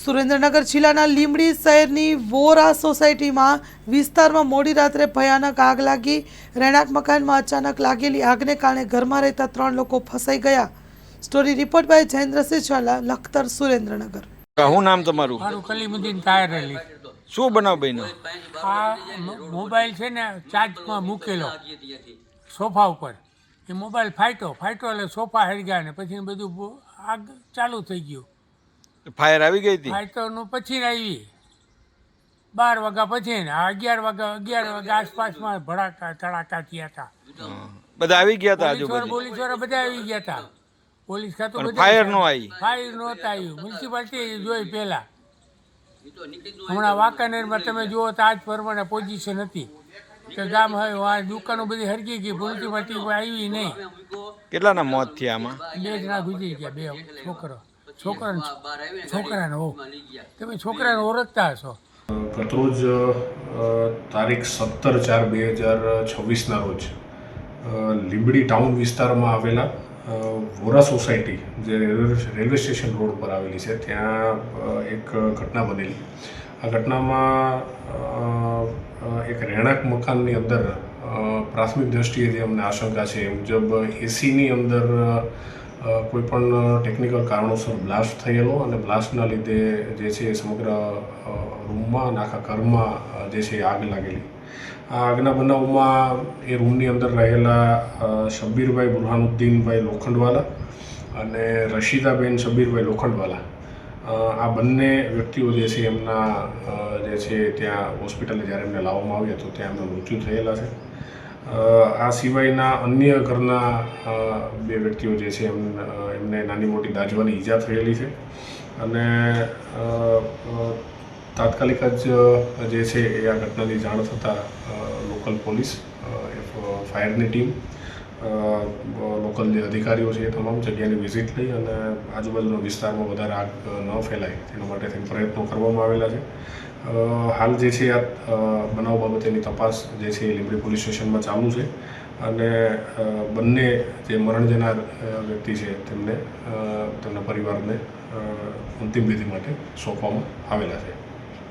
સુરેન્દ્રનગર જિલ્લાના લીંબડી શહેરની વોરા સોસાયટીમાં વિસ્તારમાં મોડી રાત્રે ભયાનક આગ લાગી। રહેણાંક મકાનમાં અચાનક લાગેલી આગને કારણે ઘરમાં રહેતા 3 લોકો ફસાઈ ગયા। Story report by Jayendrasinh Zala, Lakhtar, Surendranagar. શું નામ તમારું? મારું કલીમુદ્દીન તાયર અલી। શું બનાવ બન્યો? આ મોબાઈલ છે ને ચાર્જમાં મૂકેલો સોફા ઉપર, એ મોબાઈલ ફાટ્યો એટલે સોફા હરી ગયા ને પછી બધું આગ ચાલુ થઈ ગયું। ફાયર આવી ગઈ હતી? ફાટ્યોનું પછી આવી 12 વાગ્યા પછી ને 11 વાગ્યા આસપાસમાં ભડાકા તડાકા થયા હતા। બધા આવી ગયા હતા આજુબાજુ? પોલીસવાળા બધા આવી ગયા હતા। પોલીસ ખાતું પણ ફાયર નો આવી? ફાયર નહોતા આવ્યું। મ્યુનિસિપાલિટી જોઈ પહેલા, હમણાં વાંકાનેરમાં તમે જુઓ તો આજ પ્રમાણે પોઝિશન હતી કે ગામ હવે દુકાનો બધી હરગી ગઈ, મ્યુનિસિપાલિટી આવી નહીં। કેટલાના મોત થયા આમાં? 2 જણા ગુજરી ગયા, 2 છોકરાને હો તમે છોકરાને ઓળખતા હશો? ગતરોજ તારીખ 17/4/2026ના રોજ લીંબડી ટાઉન વિસ્તારમાં આવેલા વોરા સોસાયટી, જે રેલવે સ્ટેશન રોડ પર આવેલી છે, ત્યાં એક ઘટના બનેલી। આ ઘટનામાં એક રહેણાંક મકાનની અંદર પ્રાથમિક દ્રષ્ટિએ જે અમને આશંકા છે એ મુજબ એસીની અંદર કોઈ પણ ટેકનિકલ કારણોસર બ્લાસ્ટ થયેલો અને બ્લાસ્ટના લીધે જે છે સમગ્ર રૂમમાં અને આખા ઘરમાં જે છે આગ લાગેલી। આ આગના બનાવમાં એ રૂમની અંદર રહેલા શબ્બીરભાઈ બુરહાનુદ્દીનભાઈ લોખંડવાલા અને રશીદાબેન શબ્બીરભાઈ લોખંડવાલા, આ બંને વ્યક્તિઓ જે છે એમના જે છે ત્યાં હોસ્પિટલે જ્યારે એમને લાવવામાં આવ્યા તો ત્યાં એમના મૃત્યુ થયેલા છે। આ સિવાયના અન્ય ઘરના 2 વ્યક્તિઓ જે છે એમને નાની મોટી દાઝવાની ઈજા થયેલી છે અને તાત્કાલિક જ જે છે એ આ ઘટનાની જાણ થતાં લોકલ પોલીસ, ફાયરની ટીમ, લોકલ જે અધિકારીઓ છે એ તમામ જગ્યાની વિઝિટ લઈ અને આજુબાજુના વિસ્તારમાં વધારે આગ ન ફેલાય તેના માટે પ્રયત્નો કરવામાં આવેલા છે। હાલ જે છે આ બનાવ બાબતેની તપાસ જે છે એ લીંબડી પોલીસ સ્ટેશનમાં ચાલુ છે અને બંને જે મરણ જનાર વ્યક્તિ છે તેમના પરિવારને અંતિમ વિધિ માટે સોંપવામાં આવેલા છે।